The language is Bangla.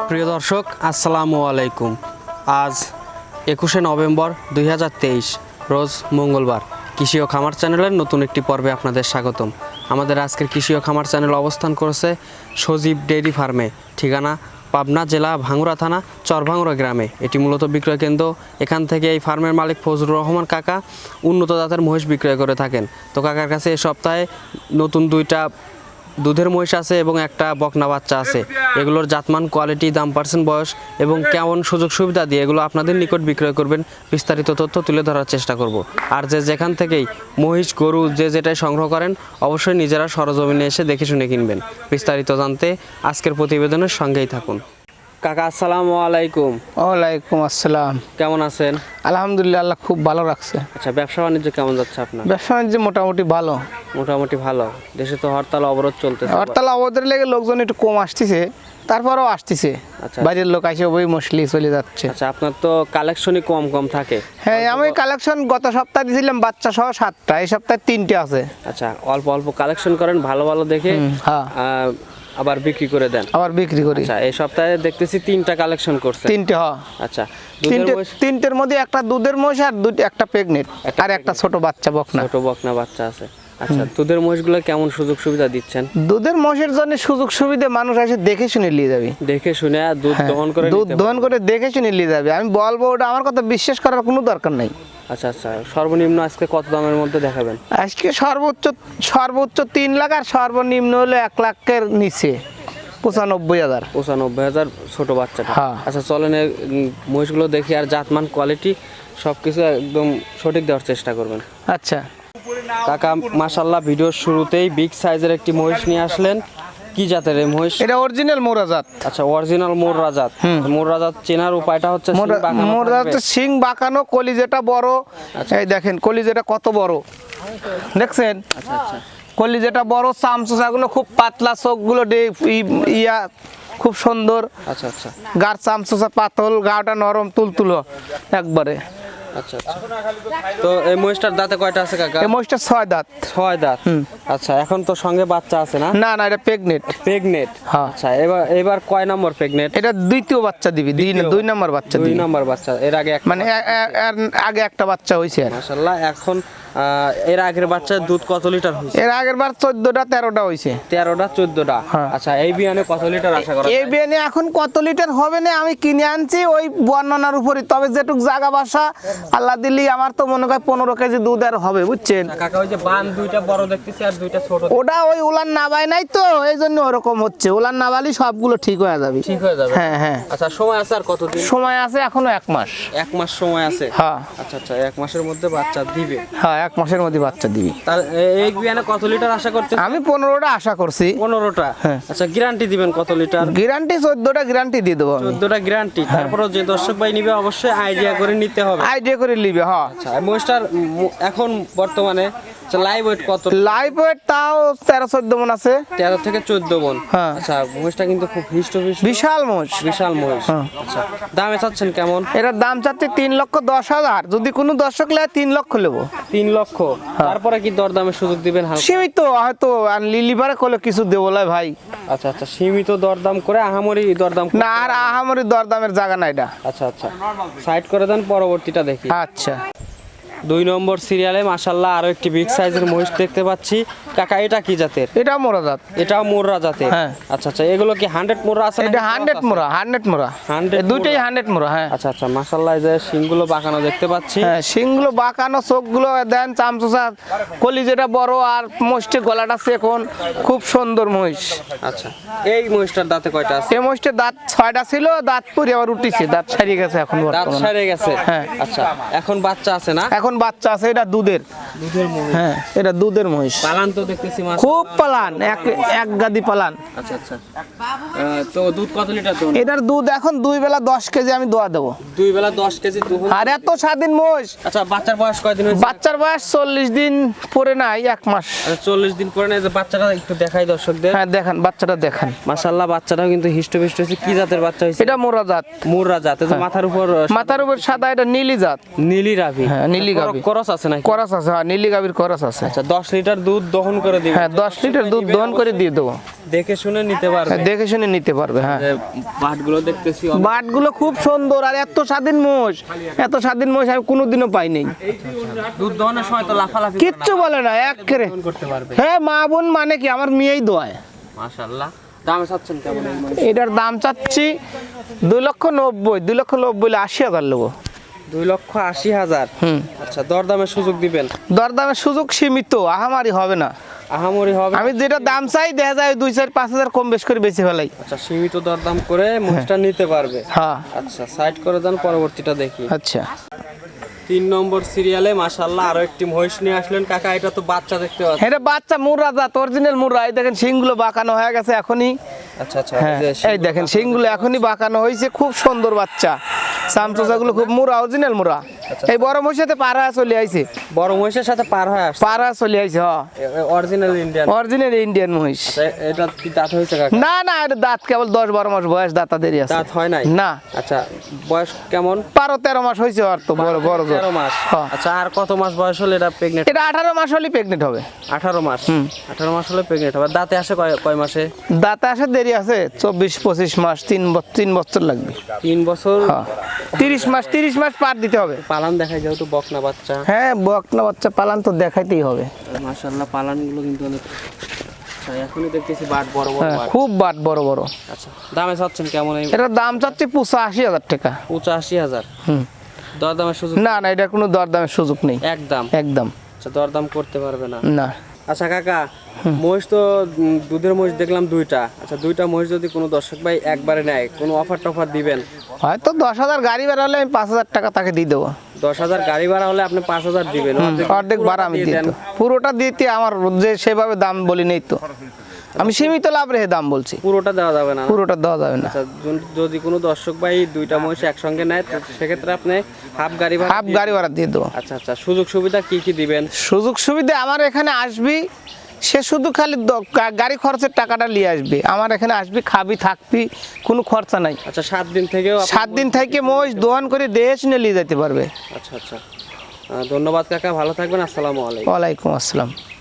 প্রিয় দর্শক আসসালামু আলাইকুম। আজ 21শে নভেম্বর 2023 রোজ মঙ্গলবার। কৃষি ও খামার চ্যানেলের নতুন একটি পর্বে আপনাদের স্বাগতম। আমাদের আজকের কৃষি ও খামার চ্যানেল অবস্থান করেছে সজীব ডেইরি ফার্মে, ঠিকানা পাবনা জেলা ভাঙ্গুড়া থানা চরভাঙ্গুড়া গ্রামে। এটি মূলত বিক্রয় কেন্দ্র। এখান থেকে এই ফার্মের মালিক ফজলুর রহমান কাকা উন্নত জাতের মহিষ বিক্রয় করে থাকেন। তো কাকার কাছে এই সপ্তাহে নতুন দুইটা দুধের মহিষ আছে এবং একটা বকনা বাচ্চা আছে। এগুলোর জাতমান, কোয়ালিটি, দাম, পার্সেন্ট, বয়স এবং কেমন সুযোগ সুবিধা দিয়ে এগুলো আপনাদের নিকট বিক্রয় করবেন, বিস্তারিত তথ্য তুলে ধরার চেষ্টা করব। আর যেখান থেকেই মহিষ, গরু যেটাই সংগ্রহ করেন অবশ্যই নিজেরা সরজমিনে এসে দেখে শুনে কিনবেন। বিস্তারিত জানতে আজকের প্রতিবেদনের সঙ্গেই থাকুন। কাকা আসসালামু আলাইকুম। ওয়ালাইকুম আসসালাম। কেমন আছেন? আলহামদুলিল্লাহ, আল্লাহ খুব ভালো রাখছে। আচ্ছা, ব্যবসা বাণিজ্য কেমন যাচ্ছে আপনার? ব্যবসা বাণিজ্য মোটামুটি ভালো। মোটামুটি ভালো। দেশে তো হরতাল অবরোধ চলতেছে। হরতাল অবরোধের লেগে লোকজন একটু কম আসতেছে, তারপরেও আসতেছে। আচ্ছা, বাইরের লোক আসে ওই মশলি চলে যাচ্ছে। আচ্ছা, আপনার তো কালেকশনই কম কম থাকে। হ্যাঁ, আমি কালেকশন গত সপ্তাহে দিয়েছিলাম বাচ্চা সহ 7টা, এই সপ্তাহে 3টে আছে। আচ্ছা, অল্প অল্প কালেকশন করেন, ভালো ভালো দেখে হ্যাঁ, আবার বিক্রি করে দেন। আবার বিক্রি করি। আচ্ছা, এই সপ্তাহে দেখতেছি 3টা কালেকশন করছে। 3টে, হ্যাঁ। আচ্ছা, তিনটের মধ্যে একটা দুধের মহিষ আর একটা প্রেগনেন্ট আর একটা ছোট বাচ্চা বকনা। ছোট বকনা বাচ্চা আছে। আচ্ছা, দুধের মহিষগুলো কেমন সুযোগ সুবিধা দিচ্ছেন? দুধের মহিষের জন্য সুযোগ সুবিধা মানুষ এসে দেখে শুনে নিয়ে যাবে। দেখে শুনে দুধ দহন করে দুধ দহন করে দেখে শুনে নিয়ে যাবে। আমি বলবো ওটা আমার কথা বিশ্বাস করার কোনো দরকার নাই। আচ্ছা আচ্ছা, সর্বনিম্ন আজকে কত দামের মধ্যে দেখাবেন? আজকে সর্বোচ্চ 3 লাখ আর সর্বনিম্ন হলো 1 লাখের নিচে 95,000। 95,000 ছোট বাচ্চাটা। হ্যাঁ। আচ্ছা, চলেন এই মহিষগুলো দেখি আর জাতমান, কোয়ালিটি সব কিছু একদম সঠিক দেওয়ার চেষ্টা করবেন। আচ্ছা কাকা মাশাআল্লাহ, ভিডিওর শুরুতেই বিগ সাইজের একটি মহিষ নিয়ে আসলেন। কি জাতের এই মহিষ? এটা অরিজিনাল মোরা জাত। আচ্ছা, অরিজিনাল মোররা জাত। মোররা জাত চেনার উপায়টা হচ্ছে মোরা জাত শিং বাঁকানো, কলিজাটা বড়। এই দেখেন কলিজাটা কত বড়, দেখছেন? আচ্ছা আচ্ছা, কলিজাটা বড়, চামচুচাগুলো খুব পাতলা, চোখগুলো ইয়া খুব সুন্দর। আচ্ছা আচ্ছা, গার চামচুচা পাতল, গাটা নরম তুলতুলো একবারে। আচ্ছা আচ্ছা। তো এই মহিষটার দাঁতে কয়টা আছে কাকা? এই মহিষটা 6 দাঁত। 6 দাঁত। আচ্ছা, এখন তো সঙ্গে বাচ্চা আছে না? না না, এটা প্রেগনেন্ট। প্রেগনেন্ট। হ্যাঁ। আচ্ছা, এবার কয় নম্বর প্রেগনেন্ট? এটা দ্বিতীয় বাচ্চা দিবি, 2 নম্বর বাচ্চা দিবি। 2 নম্বর বাচ্চা। এর আগে মানে আগে একটা বাচ্চা হয়েছে। মাশাআল্লাহ। এখন এর আগের বাচ্চার দুধ কত লিটার হয়েছে? এর আগের বার 14টা 13টা হয়েছে। 13টা 14টা। হ্যাঁ। আচ্ছা, এই বিয়ানে কত লিটার আশা করা? এই বিয়ানে এখন কত লিটার হবে না, আমি কিনে আনছি ওই বর্ণনার উপরই। তবে যেটুক জায়গা বাসা আল্লাহ দিলি আমার তো মনে হয় 15 কেজি দুধ আর হবে, বুঝছেন? কাকা, ওই যে বান দুইটা বড় দেখতেছি আর দুইটা ছোট। ওটা ওই উলান নাবাই নাই তো, এই জন্য ওরকম হচ্ছে। উলান নাবালি সবগুলো ঠিক হয়ে যাবে। ঠিক হয়ে যাবে। হ্যাঁ হ্যাঁ। আচ্ছা, সময় আছে আর কতদিন? সময় আছে এখনো 1 মাস। 1 মাস সময় আছে। হ্যাঁ আচ্ছা আচ্ছা, 1 মাসের মধ্যে বাচ্চা দিবে। হ্যাঁ, 1 মাসের মধ্যে বাচ্চা দিবি। তার এই বিয়ানে কত লিটার আশা করতে? আমি 15টা আশা করছি। 15টা। হ্যাঁ। আচ্ছা, গ্যারান্টি দিবেন কত লিটার? গ্যারান্টি 14টা গ্যারান্টি দিয়ে দেবো। 14টা গ্যারান্টি। তারপরে যে দর্শক ভাই নিবে অবশ্যই আইডিয়া করে নিতে হবে। আইডিয়া করে নিবে। হ্যাঁ। আচ্ছা, মহিষটার এখন বর্তমানে লাইভ ওয়েট কত? লাইভ ওয়েট তাও 13-14 মণ আছে। 13 থেকে 14 মণ। হ্যাঁ। আচ্ছা, মহিষটা কিন্তু খুব হৃষ্টপুষ্ট, বিশাল মোষ। বিশাল মহিষ। হ্যাঁ। আচ্ছা, দামে চাচ্ছেন কেমন? এটার দাম চাচ্ছে 3,10,000। যদি কোনো দর্শক নেয় 3 লক্ষ নেবো। 3 লক্ষ। তারপরে কি দরদামের সুযোগ দিবেন? সীমিত হয়তো আর লিলিভারে করলে কিছু দেবো লাই ভাই। আচ্ছা আচ্ছা, সীমিত দরদাম করে আহামরি দরদাম না, আর আহামরি দরদামের জায়গা না এটা। আচ্ছা আচ্ছা, সাইড করে দেন, পরবর্তীটা দেখি। আচ্ছা, 2 নম্বর সিরিয়ালে মাশাআল্লাহ আরো একটি বিগ সাইজের মহিষ দেখতে পাচ্ছি। কাকা, এটা কি জাতের? এটা মোরা জাত। এটাও মোররা জাতের। হ্যাঁ। আচ্ছা আচ্ছা, এগুলো কি 100 মোররা আছে? এটা 100 মোরা, 100 মোরা। 100 দুইটাই 100 মোরা। হ্যাঁ। আচ্ছা আচ্ছা, মাশাআল্লাহ, এই যে শিংগুলো বাঁকানো দেখতে পাচ্ছি। হ্যাঁ, শিংগুলো বাঁকানো, চোখগুলো দেন চামচুচা, কলিজাটা বড় আর মোষটির গলাটা চেকন, খুব সুন্দর মহিষ। আচ্ছা, এই মহিষটার দাঁতে কয়টা আছে? এই মহিষটার দাঁত 6টা ছিল, দাঁত পরে আবার উঠিছে, দাঁত সারিয়ে গেছে এখন দাঁত বর্তমানে। সারে গেছে। হ্যাঁ। আচ্ছা, এখন বাচ্চা আছে না? এখন বাচ্চা আছে। এটা দুধের মহিষ। হ্যাঁ, এটা দুধের মহিষ। পালান তো দেখতেছি মাশাআল্লাহ। খুব পালান, এক গাদি পালান। আচ্ছা আচ্ছা, তো দুধ কত লিটার দেন? এটার দুধ এখন 2 বেলা 10 কেজি আমি দোয়া দেবো। 2 বেলা 10 কেজি দুধ। আর এত স্বাধীন মোষ। আচ্ছা, বাচ্চার বয়স কয়দিন হয়েছে? বাচ্চার বয়স 40 দিন পরে নাই, 1 মাস। আচ্ছা, 40 দিন পরে না, যে বাচ্চাটা একটু দেখাই দর্শকদের। হ্যাঁ, দেখান বাচ্চাটা দেখান। মাশাআল্লাহ, বাচ্চাটাও কিন্তু হিষ্টপুষ্ট হয়েছে। কি জাতের বাচ্চা হয়েছে? এটা মোরা জাত। মুররা জাত। মাথার উপর মাথার উপর সাদা, এটা নীলি জাত। নীলি রাভি। হ্যাঁ, নীলি গাভী। করস আছে নাকি? করস আছে, হ্যাঁ, নীলি গাভীর খরচ আছে। আচ্ছা 10 লিটার দুধ দহন করে দিবেন। হ্যাঁ 10 লিটার দুধ দহন করে দিয়ে দেবো। দেখে শুনে নিতে পারবে। দেখে শুনে নিতে পারবে। হ্যাঁ যে বাটগুলো দেখতেছি বাটগুলো খুব সুন্দর আর এত স্বাধীন মোষ, এত স্বাধীন মোষ আমি কোনোদিনও পাইনি। দুধ দহনের সময় তো লাফালাফি কিচ্ছু বলে না একেবারে। করতে পারবে। হ্যাঁ মা বোন মানে কি আমার মেয়েই দোয়ায়। মাশাআল্লাহ। দামে চাচ্ছেন কেমন এই মহিষ? এটার দাম চাচ্ছি 2,90,000, 2,90,000 80,000 নেবো। 2,80,000। আচ্ছা দরদামের সুযোগ দিবেন? দরদামের সুযোগ সীমিত, আহামারি হবে না। আহামরি হবে? আমি যেটা দাম চাই দেখা যায় 2-4-5,000 কম বেশ করে বেশি ফেলাই। আচ্ছা সীমিত দরদাম করে মহিষটা নিতে পারবে। হ্যাঁ আচ্ছা সাইড করে দেন, পরবর্তীটা দেখি। আচ্ছা 3 নম্বর সিরিয়ালে মাশাআল্লাহ আরো একটি মহিষ নিয়ে আসলেন কাকা। এটা তো বাচ্চা দেখতে পাচ্ছি। এটা বাচ্চা মুর্রা জাত, অরিজিনাল মুর্রা। এই দেখেন শিংগুলো বাঁকানো হয়ে গেছে এখনই। আচ্ছা আচ্ছা হ্যাঁ এই দেখেন শিংগুলো এখনই বাঁকানো হয়েছে, খুব সুন্দর বাচ্চা। চামচোচাগুলো খুব মুরা, অরিজিনাল মুরা। এই বড় মহিষের পার হয়ে চলে আইছে, বড় মহিষের সাথে পার হয়ে আসছে। পার হয়ে চলে আইছে। হ্যাঁ অরিজিনাল ইন্ডিয়ান। অরিজিনাল ইন্ডিয়ান মহিষ। আচ্ছা এটা কি দাঁত হয়েছে কাকা? না না এটা দাঁত কেবল 10-12 মাস বয়স, দাঁতা দেরি আছে। দাঁত হয় নাই? না। আচ্ছা বয়স কেমন? 12-13 মাস হয়েছে আর তো বড় বড় জোর। 13 মাস। হ্যাঁ। আচ্ছা আর কত মাস বয়স হলে এটা প্রেগনেন্ট? এটা 18 মাস হলে প্রেগনেন্ট হবে। 18 মাস। 18 মাস হলে প্রেগনেন্ট হবে। দাঁতে আসে কয় মাসে? দাঁতে আসে দেরি আছে 24-25 মাস, 3 বছর লাগবে। 3 বছর। হ্যাঁ 30 মাস পার দিতে হবে। পালান দেখাই যেহেতু বকনা বাচ্চা। হ্যাঁ বকনা বাচ্চা পালান তো দেখাইতেই হবে। মাশাআল্লাহ পালানগুলো কিন্তু অনেক। আচ্ছা এখনই দেখতেছি বাট বড় বড় হ্যাঁ বাট। খুব বাট বড় বড়। আচ্ছা দামে চাচ্ছেন কেমন এই? এটার দাম চাচ্ছি 85,000 টাকা। 85,000। দরদামের সুযোগ? না না এটা কোনো দরদামের সুযোগ নেই, একদম। একদম আচ্ছা দরদাম করতে পারবে না? না। আচ্ছা কাকা মহিষ তো দুধের মহিষ দেখলাম 2টা। আচ্ছা 2টা মহিষ যদি কোনো দর্শক ভাই একবারে নেয়, কোনো অফার টফার দিবেন? হয়তো 10,000 গাড়ি ভাড়া হলে আমি 5,000 টাকা তাকে দিয়ে দেবো। 10,000 গাড়ি ভাড়া হলে আপনি 5,000 দিবেন? অর্ধেক ভাড়া আমি দিয়ে দেবো। পুরোটা দিতে আমার যে সেভাবে দাম বলি নেই তো, আমি সীমিত লাভ রেখে দাম বলছি। পুরোটা দেওয়া যাবে না? পুরোটা দেওয়া যাবে না। আচ্ছা যদি কোনো দর্শক ভাই 2টা মহিষ একসঙ্গে নেয় তো সেক্ষেত্রে আপনি হাফ গাড়ি ভাড়া? হাফ গাড়ি ভাড়া দিয়ে দেবো। আচ্ছা আচ্ছা সুযোগ সুবিধা কি কি দিবেন? সুযোগ সুবিধা আমার এখানে আসবি, সে শুধু খালি গাড়ি খরচের টাকাটা নিয়ে আসবে। আমার এখানে আসবি, খাবি, থাকবি, কোনো খরচা নাই। আচ্ছা 7 দিন থেকেও 7 দিন থেকে মহিষ দোয়ান করে দেশ নিয়ে নিয়ে যেতে পারবে। আচ্ছা আচ্ছা ধন্যবাদ কাকা, ভালো থাকবেন। আসসালামু আলাইকুম। ওয়ালাইকুম আসসালাম।